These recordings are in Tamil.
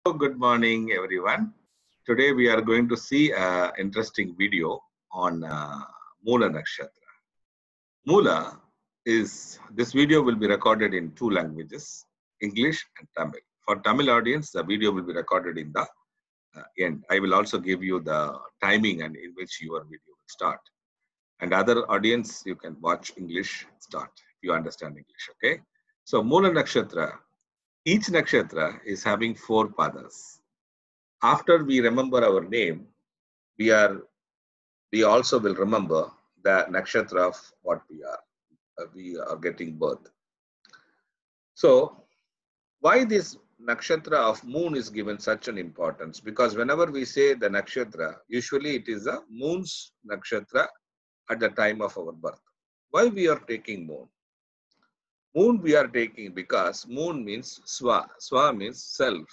Good morning, everyone. Today we are going to see an interesting video on Mula Nakshatra. Mula is this video will be recorded in two languages, English and Tamil. For Tamil audience, the video will be recorded in the end. I will also give you the timing and in which your video will start. And other audience, you can watch English start if you understand English. Okay. So Mula Nakshatra, each nakshatra is having four padas. After we remember our name, we are we also will remember the nakshatra of what we are. We are getting birth. So why this nakshatra of moon is given such an importance? Because whenever we say the nakshatra, usually it is a moon's nakshatra at the time of our birth. Why we are taking moon? Moon we are taking because moon means swa. Swa means self.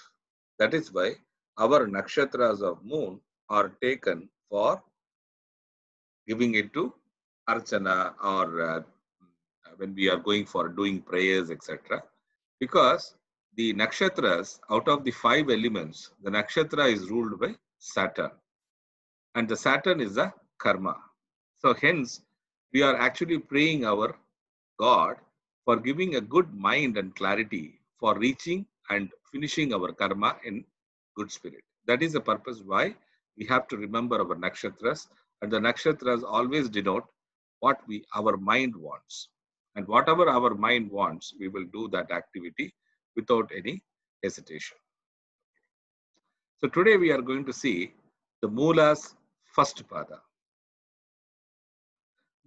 That is why our nakshatras of moon are taken for giving it to archana or when we are going for doing prayers, etc. Because the nakshatras, out of the five elements, the nakshatra is ruled by Saturn, and the Saturn is the karma. So hence, we are actually praying our God for giving a good mind and clarity for reaching and finishing our karma in good spirit. That is the purpose why we have to remember our nakshatras, and the nakshatras always denote what our mind wants. And whatever our mind wants, we will do that activity without any hesitation. So today we are going to see the Mula's first pada.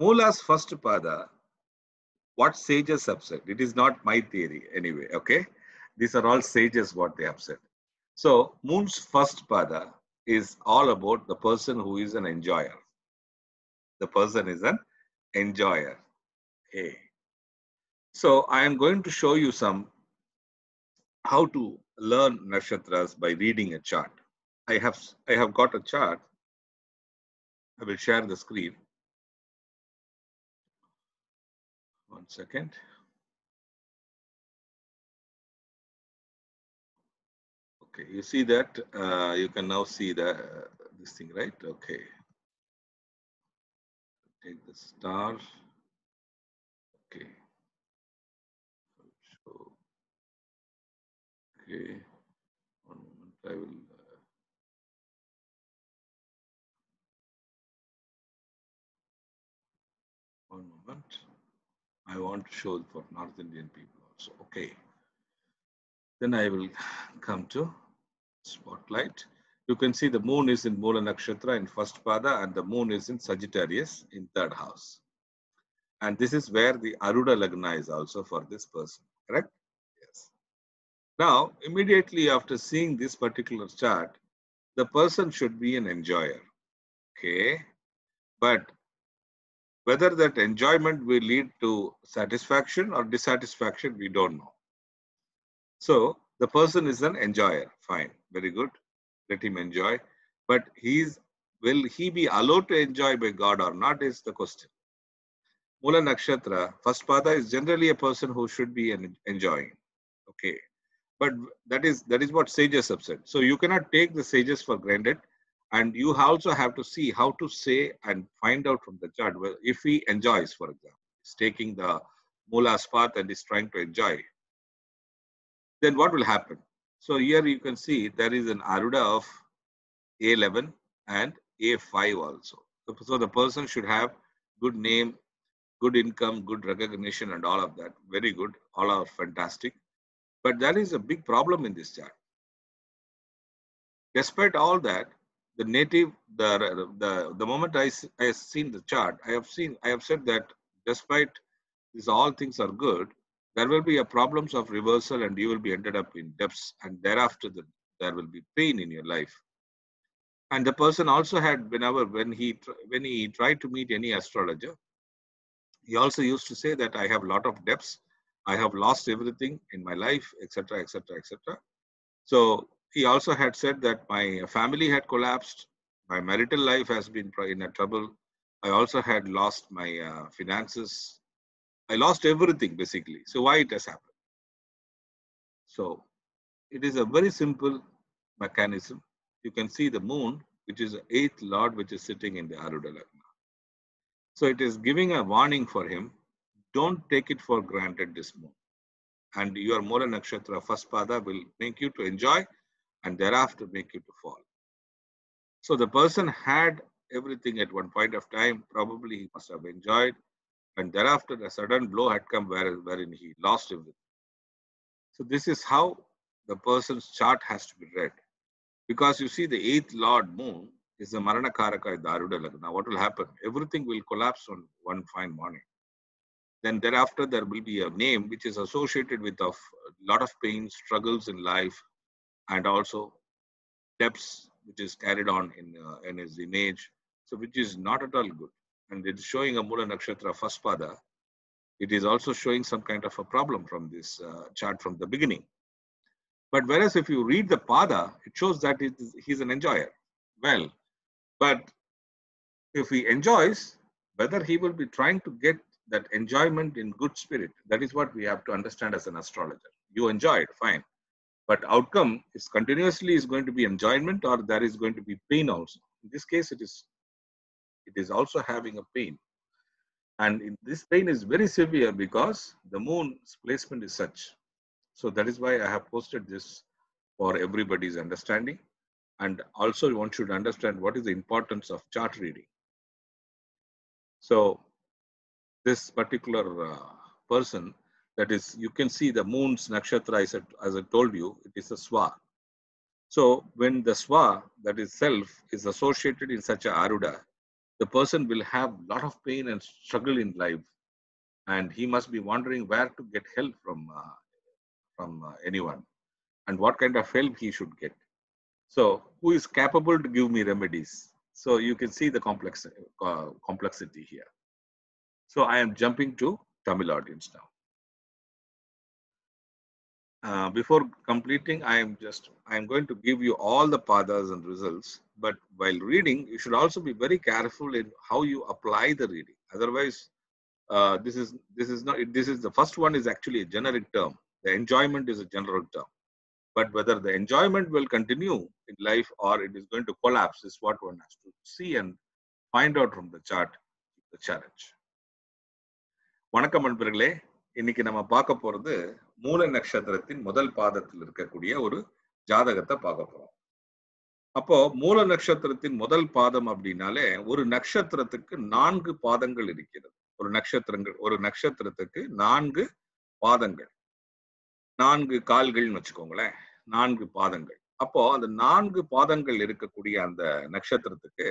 Mula's first pada, what sages have said. It is not my theory anyway, okay? These are all sages what they have said. So Moon's first pada is all about the person who is an enjoyer. The person is an enjoyer. Okay. So I am going to show you how to learn nakshatras by reading a chart. I have got a chart. I will share the screen. One second. Okay, you see that you can now see this thing, right? Okay. Take the star. Okay. So, okay. One moment. I will. One moment. I want to show for North Indian people also. Okay. Then I will come to spotlight. You can see the moon is in Mula Nakshatra in first pada, and the moon is in Sagittarius in third house. And this is where the Aruda Lagna is also for this person. Correct? Yes. Now, immediately after seeing this particular chart, the person should be an enjoyer. Okay. But whether that enjoyment will lead to satisfaction or dissatisfaction, we don't know. So the person is an enjoyer. Fine. Very good. Let him enjoy. But will he be allowed to enjoy by God or not is the question. Mula Nakshatra, first pada is generally a person who should be enjoying. Okay. But that is what sages have said. So you cannot take the sages for granted. And you also have to see how to say and find out from the chart if he enjoys, for example, he's taking the Mula's path and is trying to enjoy, then what will happen? So here you can see there is an Aruda of A11 and A5 also. So the person should have good name, good income, good recognition and all of that. Very good. All are fantastic. But there is a big problem in this chart. Despite all that, the native, the moment I have seen the chart, I have said that despite these all things are good, there will be a problems of reversal and you will be ended up in depths, and thereafter there will be pain in your life. And the person also had when he tried to meet any astrologer, he also used to say that I have a lot of debts, I have lost everything in my life, etc., etc., etc. So he also had said that my family had collapsed, my marital life has been in a trouble. I also had lost my finances. I lost everything basically. So why it has happened? So it is a very simple mechanism, you can see the moon, which is the 8th lord, which is sitting in the Aruda Lagna. So it is giving a warning for him. Don't take it for granted, this moon. And your Mula Nakshatra first pada will make you to enjoy and thereafter make you to fall. So the person had everything at one point of time. Probably he must have enjoyed. And thereafter a sudden blow had come wherein he lost everything. So this is how the person's chart has to be read. Because you see the 8th Lord moon is the Marana Karaka in the Aruda Lagna. What will happen? Everything will collapse on one fine morning. Then thereafter there will be a name which is associated with a lot of pain, struggles in life, and also depths which is carried on in his image. So which is not at all good. And it's showing a Mula Nakshatra first pada. It is also showing some kind of a problem from this chart from the beginning. But whereas if you read the pada, it shows that he's an enjoyer. Well, but if he enjoys, whether he will be trying to get that enjoyment in good spirit, that is what we have to understand as an astrologer. You enjoy it, fine. But outcome is continuously is going to be enjoyment, or there is going to be pain also. In this case, it is also having a pain. And this pain is very severe because the moon's placement is such. So that is why I have posted this for everybody's understanding. And also one should understand what is the importance of chart reading. So this particular person, that is, you can see the moon's nakshatra, as I told you, it is a swa. So when the swa, that is self, is associated in such a aruda, the person will have a lot of pain and struggle in life. And he must be wondering where to get help from anyone and what kind of help he should get. So who is capable to give me remedies? So you can see the complexity here. So I am jumping to Tamil audience now. Before completing, I am going to give you all the padas and results. But while reading, you should also be very careful in how you apply the reading. Otherwise, this is the first one is actually a generic term. The enjoyment is a general term. But whether the enjoyment will continue in life or it is going to collapse is what one has to see and find out from the chart, the challenge. வணக்கம் நண்பர்களே, இன்னைக்கு நம்ம பார்க்க போறது மூல நட்சத்திரத்தின் முதல் பாதத்தில் இருக்கக்கூடிய ஒரு ஜாதகத்தை பார்க்க போறோம். அப்போ மூல நட்சத்திரத்தின் முதல் பாதம் அப்படின்னாலே ஒரு நட்சத்திரத்துக்கு 4 பாதங்கள் இருக்கிறது. ஒரு நட்சத்திரத்துக்கு 4 பாதங்கள், 4 கால்கள்னு வச்சுக்கோங்களேன், 4 பாதங்கள். அப்போ அந்த 4 பாதங்கள் இருக்கக்கூடிய அந்த நட்சத்திரத்துக்கு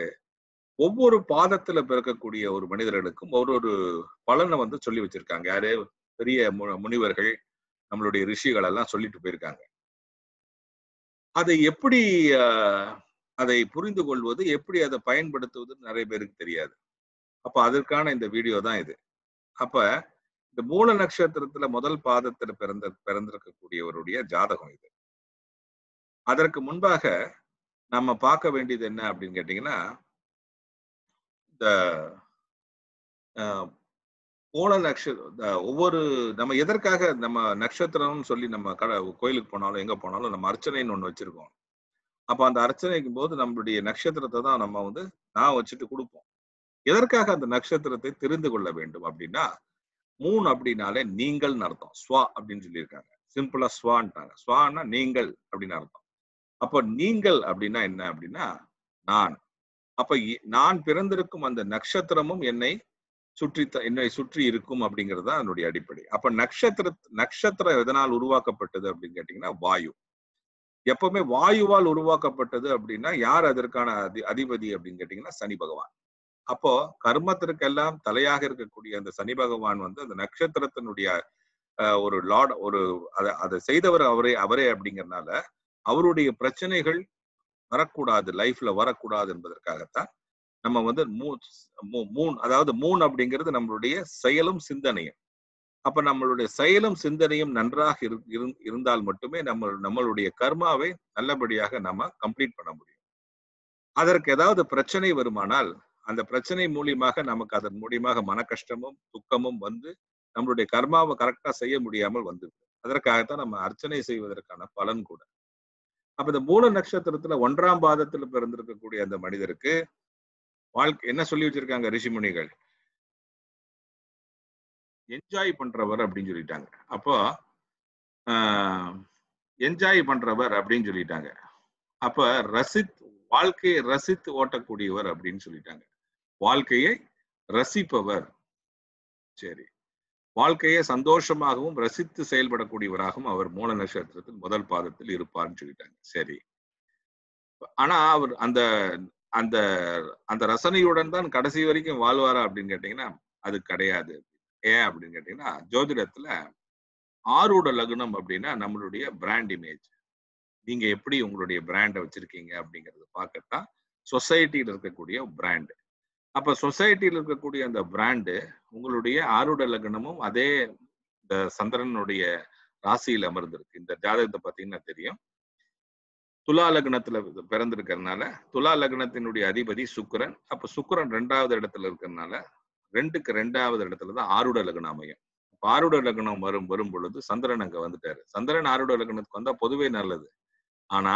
ஒவ்வொரு பாதத்துல பிறக்கக்கூடிய ஒரு மனிதர்களுக்கும் ஒரு பலனை வந்து சொல்லி வச்சிருக்காங்க. யாரு? பெரிய முனிவர்கள், நம்மளுடைய ரிஷிகள் எல்லாம் சொல்லிட்டு போயிருக்காங்க. அதை எப்படி அதை புரிந்து கொள்வது, எப்படி அதை பயன்படுத்துவது நிறைய பேருக்கு தெரியாது. அப்ப அதற்கான இந்த வீடியோ தான் இது. அப்ப இந்த மூல நட்சத்திரத்துல முதல் பாதத்துல பிறந்திருக்கக்கூடியவருடைய ஜாதகம் இது. அதற்கு முன்பாக நம்ம பார்க்க வேண்டியது என்ன அப்படின்னு கேட்டீங்கன்னா, இந்த மூல ஒவ்வொரு நம்ம எதற்காக நம்ம நட்சத்திரம்னு சொல்லி நம்ம கோயிலுக்கு போனாலும் எங்க போனாலும் நம்ம அர்ச்சனைன்னு ஒண்ணு வச்சிருக்கோம். அப்ப அந்த அர்ச்சனைக்கும் போது நம்மளுடைய நட்சத்திரத்தை தான் நம்ம வந்து நான் வச்சுட்டு கொடுப்போம். எதற்காக அந்த நட்சத்திரத்தை தெரிந்து கொள்ள வேண்டும் அப்படின்னா, மூன் அப்படின்னாலே நீங்கள்னு அர்த்தம். ஸ்வா அப்படின்னு சொல்லியிருக்காங்க. சிம்பிளா ஸ்வான்ட்டாங்க. ஸ்வான்னா நீங்கள் அப்படின்னு அர்த்தம். அப்போ நீங்கள் அப்படின்னா என்ன அப்படின்னா நான். அப்ப நான் பிறந்திருக்கும் அந்த நட்சத்திரமும் என்னை சுற்றி இருக்கும் அப்படிங்கிறது தான் அதனுடைய அடிப்படை. அப்ப நட்சத்திரம் எதனால் உருவாக்கப்பட்டது அப்படின்னு கேட்டீங்கன்னா வாயு. எப்பவுமே வாயுவால் உருவாக்கப்பட்டது அப்படின்னா யார் அதற்கான அதிபதி அப்படின்னு கேட்டீங்கன்னா சனி பகவான். அப்போ கர்மத்திற்கெல்லாம் தலையாக இருக்கக்கூடிய அந்த சனி பகவான் வந்து அந்த நட்சத்திரத்தினுடைய ஒரு லார்ட், அதை செய்தவர் அவரே அப்படிங்கறதுனால அவருடைய பிரச்சனைகள் வரக்கூடாது, லைஃப்ல வரக்கூடாது என்பதற்காகத்தான் நம்ம வந்து மூன், அதாவது மூன் அப்படிங்கிறது நம்மளுடைய செயலும் சிந்தனையும். அப்ப நம்மளுடைய செயலும் சிந்தனையும் நன்றாக இருந்தால் மட்டுமே நம்மளுடைய கர்மாவை நல்லபடியாக நம்ம கம்ப்ளீட் பண்ண முடியும். அதற்கு ஏதாவது பிரச்சனை வருமானால் அந்த பிரச்சனை மூலியமாக நமக்கு அதன் மூலியமாக மன கஷ்டமும் துக்கமும் வந்து நம்மளுடைய கர்மாவை கரெக்டா செய்ய முடியாமல் வந்து, அதற்காகத்தான் நம்ம அர்ச்சனை செய்வதற்கான பலன் கூட. அப்ப இந்த மூல நட்சத்திரத்துல 1ஆம் பாதத்துல பிறந்திருக்கக்கூடிய அந்த மனிதருக்கு வாழ்க்கை என்ன சொல்லி வச்சிருக்காங்க ரிஷிமுனிகள்? என்ஜாய் பண்றவர் அப்படின்னு சொல்லிட்டாங்க. அப்போ என்ஜாய் பண்றவர் அப்படின்னு சொல்லிட்டாங்க. அப்ப வாழ்க்கையை ரசித்து ஓட்டக்கூடியவர் அப்படின்னு சொல்லிட்டாங்க. வாழ்க்கையை ரசிப்பவர். சரி, வாழ்க்கையை சந்தோஷமாகவும் ரசித்து செயல்படக்கூடியவராகவும் அவர் மூல நட்சத்திரத்தில் முதல் பாதத்தில் இருப்பார்னு சொல்லிட்டாங்க. சரி, ஆனா அவர் அந்த அந்த அந்த ரசனையுடன் தான் கடைசி வரைக்கும் வாழ்வாரா அப்படின்னு கேட்டீங்கன்னா அது கிடையாது. ஏன் அப்படின்னு கேட்டீங்கன்னா, ஜோதிடத்துல ஆரூட லக்னம் அப்படின்னா நம்மளுடைய பிராண்ட் இமேஜ். நீங்க எப்படி உங்களுடைய பிராண்டை வச்சிருக்கீங்க அப்படிங்கறத பார்க்கத்தான் சொசைட்டியில் இருக்கக்கூடிய பிராண்ட். அப்ப சொசைட்டியில் இருக்கக்கூடிய அந்த பிராண்டு உங்களுடைய ஆரூட லக்னமும் அதே இந்த சந்திரனுடைய ராசியில் அமர்ந்திருக்கு. இந்த ஜாதகத்தை பார்த்தீங்கன்னா தெரியும். துலா லக்னத்துல பிறந்திருக்கிறதுனால துலா லக்னத்தினுடைய அதிபதி சுக்கிரன். அப்ப சுக்கிரன் 2வது இடத்துல இருக்கிறதுனால 2க்கு 2வது இடத்துல தான் ஆரூட லக்னம் அமையும். ஆரூட லக்னம் வரும் பொழுது சந்திரன் அங்க வந்துட்டாரு. சந்திரன் ஆரூட லக்னத்துக்கு வந்தா பொதுவே நல்லது. ஆனா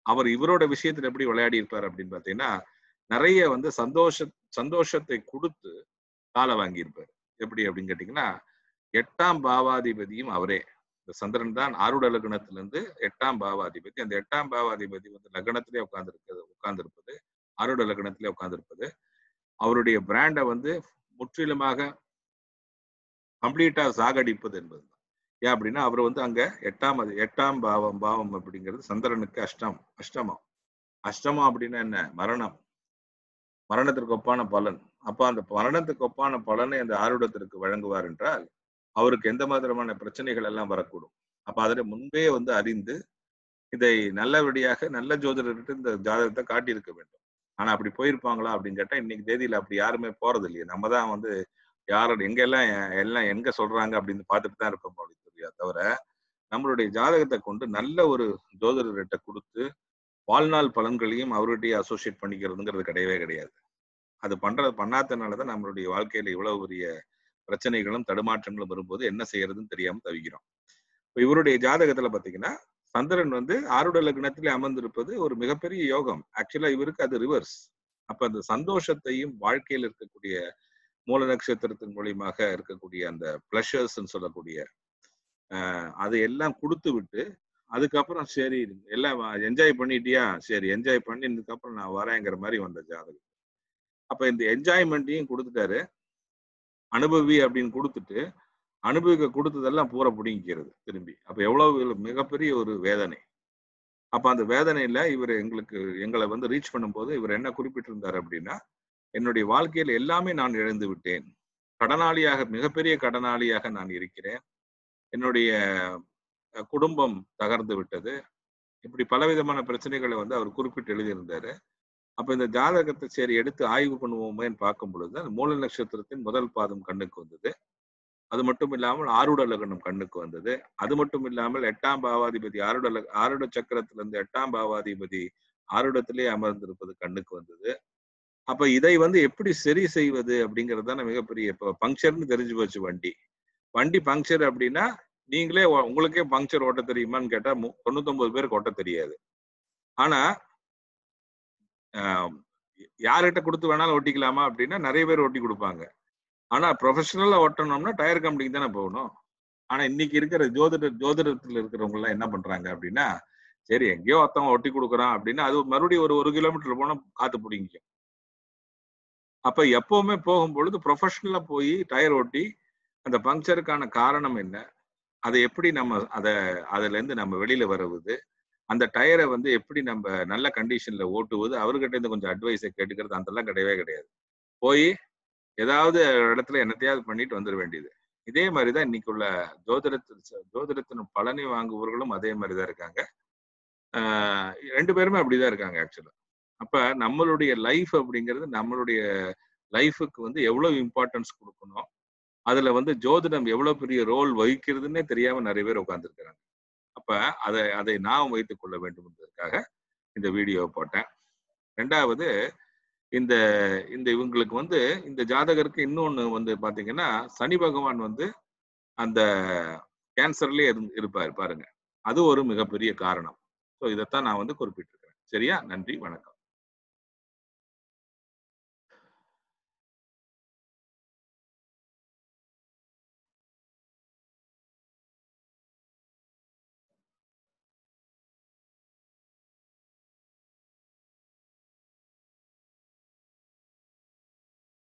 அவர் இவரோட விஷயத்துல எப்படி விளையாடி இருப்பார் அப்படின்னு பாத்தீங்கன்னா, நிறைய வந்து சந்தோஷத்தை கொடுத்து காலை வாங்கியிருப்பார். எப்படி அப்படின்னு கேட்டீங்கன்னா, 8ஆம் பாவாதிபதியும் அவரே. இந்த சந்திரன் தான் ஆரூட லக்னத்திலிருந்து 8ஆம் பாவாதிபதி. அந்த 8ஆம் பாவாதிபதி வந்து லக்னத்திலே உட்கார்ந்திருப்பது ஆரூட லக்னத்திலே உட்கார்ந்திருப்பது அவருடைய பிராண்டை வந்து முற்றிலுமாக கம்ப்ளீட்டா சாகடிப்பது என்பது. ஏன் அப்படின்னா அவர் வந்து அங்க 8ஆம் பாவம் அப்படிங்கிறது சந்திரனுக்கு அஷ்டமம் அப்படின்னா என்ன? மரணத்திற்கு ஒப்பான பலன். அப்ப அந்த மரணத்துக்கு ஒப்பான பலனை அந்த ஆரூடத்திற்கு வழங்குவார் என்றால் அவருக்கு எந்த மாதிரியான பிரச்சனைகள் எல்லாம் வரக்கூடும். அப்ப அதில் முன்பே வந்து அறிந்து இதை நல்லபடியாக நல்ல ஜோதிடர்கிட்ட இந்த ஜாதகத்தை காட்டியிருக்க வேண்டும். ஆனா அப்படி போயிருப்பாங்களா அப்படின்னு கேட்டா இன்னைக்கு தேதியில அப்படி யாருமே போறது இல்லையே. நம்ம தான் வந்து யாரோட எல்லாம் எங்க சொல்றாங்க அப்படின்னு பார்த்துட்டு தான் இருப்போம் அப்படின்னு தவிர நம்மளுடைய ஜாதகத்தை கொண்டு நல்ல ஒரு ஜோதிடர்கிட்ட கொடுத்து வாழ்நாள் பலன்களையும் அவருடைய அசோசியேட் பண்ணிக்கிறதுங்கிறது கிடையவே கிடையாது. அது பண்ணாதனாலதான் நம்மளுடைய வாழ்க்கையில இவ்வளவு பெரிய பிரச்சனைகளும் தடுமாற்றங்களும் வரும்போது என்ன செய்யறதுன்னு தெரியாம தவிக்கிறோம். இப்ப இவருடைய ஜாதகத்துல பாத்தீங்கன்னா சந்திரன் வந்து ஆரூட லக்னத்திலே அமர்ந்திருப்பது ஒரு மிகப்பெரிய யோகம். ஆக்சுவலா இவருக்கு அது ரிவர்ஸ். அப்ப அந்த சந்தோஷத்தையும் வாழ்க்கையில் இருக்கக்கூடிய மூல நட்சத்திரத்தின் மூலியமாக இருக்கக்கூடிய அந்த பிளஷர்ஸ் சொல்லக்கூடிய அதை எல்லாம் கொடுத்து விட்டு அதுக்கப்புறம் சரி எல்லாம் என்ஜாய் பண்ணிட்டியா, சரி என்ஜாய் பண்ணினதுக்கு அப்புறம் நான் வரேங்கிற மாதிரி வந்த ஜாதகம். அப்ப இந்த என்ஜாய்மெண்ட்டையும் கொடுத்துட்டாரு, அனுபவி அப்படின்னு கொடுத்துட்டு அனுபவிக்க கொடுத்ததெல்லாம் பூரா பிடிங்கிறது திரும்பி. அப்ப எவ்வளவு மிகப்பெரிய ஒரு வேதனை. அப்ப அந்த வேதனையில இவர் எங்களை வந்து ரீச் பண்ணும்போது இவர் என்ன குறிப்பிட்டிருந்தாரு அப்படின்னா, என்னுடைய வாழ்க்கையில் எல்லாமே நான் இழந்து விட்டேன், மிகப்பெரிய கடனாளியாக நான் இருக்கிறேன், என்னுடைய குடும்பம் தகர்ந்து விட்டது, இப்படி பலவிதமான பிரச்சனைகளை வந்து அவர் குறிப்பிட்டு எழுதியிருந்தாரு. அப்ப இந்த ஜாதகத்தை சரி எடுத்து ஆய்வு பண்ணுவோமேன்னு பார்க்கும் பொழுது அந்த மூல நட்சத்திரத்தின் முதல் பாதம் கண்ணுக்கு வந்தது. அது மட்டும் இல்லாமல் ஆரூட லக்னம் கண்ணுக்கு வந்தது. அது மட்டும் இல்லாமல் 8ஆம் பாவாதிபதி ஆரூட சக்கரத்திலிருந்து 8ஆம் பாவாதிபதி ஆரூடத்திலே அமர்ந்திருப்பது கண்ணுக்கு வந்தது. அப்ப இதை வந்து எப்படி சரி செய்வது அப்படிங்கிறது தானே மிகப்பெரிய. இப்போ பங்க்சர்னு தெரிஞ்சு போச்சு. வண்டி பங்க்சர் அப்படின்னா நீங்களே உங்களுக்கே பங்க்சர் ஓட்ட தெரியுமான்னு கேட்டா 99 பேருக்கு ஓட்ட தெரியாது. ஆனா யார்கிட்ட கொடுத்து வேணாலும் ஓட்டிக்கலாமா அப்படின்னா நிறைய பேர் ஓட்டி கொடுப்பாங்க. ஆனா ப்ரொஃபஷனலா ஓட்டணும்னா டயர் கம்பெனிக்கு தானே போகணும். ஆனா இன்னைக்கு இருக்கிற ஜோதிடத்துல இருக்கிறவங்க எல்லாம் என்ன பண்றாங்க அப்படின்னா, சரி எங்கேயோ ஒருத்தவங்க ஒட்டி கொடுக்குறான் அப்படின்னா அது மறுபடியும் ஒரு கிலோமீட்டர் போனா காத்து பிடிக்கும். அப்ப எப்பவுமே போகும்பொழுது ப்ரொஃபஷனலா போய் டயர் ஓட்டி அந்த பங்க்சருக்கான காரணம் என்ன, அதை எப்படி நம்ம அதுல இருந்து நம்ம வெளியில வருவது, அந்த டயரை வந்து எப்படி நம்ம நல்ல கண்டிஷன்ல ஓட்டுவது, அவர்கிட்ட இருந்து கொஞ்சம் அட்வைஸை கேட்டுக்கிறது அதெல்லாம் கிடையவே கிடையாது. போய் ஏதாவது இடத்துல என்னத்தையாவது பண்ணிட்டு வந்துட வேண்டியது. இதே மாதிரிதான் இன்னைக்கு உள்ள ஜோதிடத்தின் பலனை வாங்குபவர்களும் அதே மாதிரிதான் இருக்காங்க. 2 பேருமே அப்படிதான் இருக்காங்க ஆக்சுவலா. அப்ப நம்மளுடைய லைஃப் அப்படிங்கிறது நம்மளுடைய லைஃபுக்கு வந்து எவ்வளவு இம்பார்ட்டன்ஸ் கொடுக்கணும், அதுல வந்து ஜோதிடம் எவ்வளவு பெரிய ரோல் வகிக்கிறதுன்னே தெரியாம நிறைய பேர் உட்கார்ந்துருக்கிறாங்க. அப்ப அதை நாம் வைத்துக் கொள்ள வேண்டும் என்பதற்காக இந்த வீடியோ போட்டேன். 2வது இந்த இவங்களுக்கு வந்து இந்த ஜாதகருக்கு இன்னொன்னு வந்து பாத்தீங்கன்னா சனி பகவான் வந்து அந்த கேன்சர்லயே இருப்பாரு பாருங்க. அது ஒரு மிகப்பெரிய காரணம். ஸோ இதைத்தான் நான் வந்து குறிப்பிட்டிருக்கிறேன். சரியா? நன்றி, வணக்கம்.